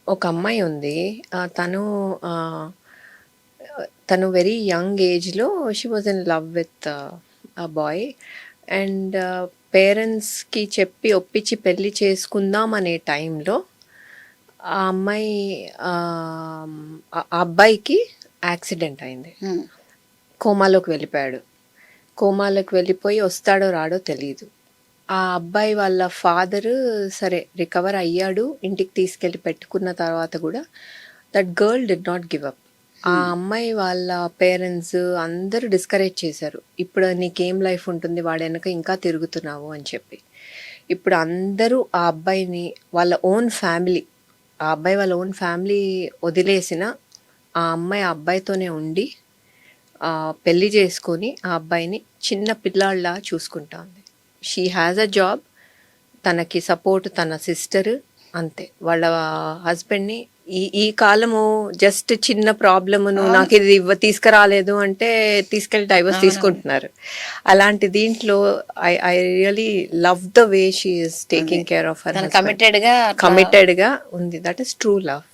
ఒక అమ్మాయి ఉంది. తను తను వెరీ యంగ్ ఏజ్‌లో she was in love with boy. And పేరెంట్స్‌కి చెప్పి ఒప్పించి పెళ్లి చేసుకుందాం అనే టైంలో ఆ అమ్మాయి ఆ అబ్బాయికి యాక్సిడెంట్ అయింది. కోమాలోకి వెళ్ళిపోయాడు. కోమాలోకి వెళ్ళిపోయి వస్తాడో రాడో తెలీదు. ఆ అబ్బాయి వాళ్ళ ఫాదరు సరే రికవర్ అయ్యాడు. ఇంటికి తీసుకెళ్ళి పెట్టుకున్న తర్వాత కూడా that girl did not give up. ఆ అమ్మాయి వాళ్ళ పేరెంట్స్ అందరూ డిస్కరేజ్ చేశారు. ఇప్పుడు నీకేం లైఫ్ ఉంటుంది, వాడు వెనక ఇంకా తిరుగుతున్నావు అని చెప్పి. ఇప్పుడు అందరూ ఆ అబ్బాయిని వాళ్ళ ఓన్ ఫ్యామిలీ, ఆ అబ్బాయి వాళ్ళ ఓన్ ఫ్యామిలీ వదిలేసిన ఆ అమ్మాయి ఆ అబ్బాయితోనే ఉండి పెళ్లి చేసుకొని ఆ అబ్బాయిని చిన్న పిల్లాళ్ళ చూసుకుంటా ఉంది. షీ హ్యాస్ అ జాబ్, తనకి సపోర్ట్ తన సిస్టర్, అంతే. వాళ్ళ హస్బెండ్ని ఈ ఈ కాలము జస్ట్ చిన్న ప్రాబ్లమును నాకు ఇది తీసుకురాలేదు అంటే తీసుకెళ్ళి డైవర్స్ తీసుకుంటున్నారు. అలాంటి దీంట్లో I really love the way she is taking care of her. Committed గా కమిటెడ్గా ఉంది. That is true love.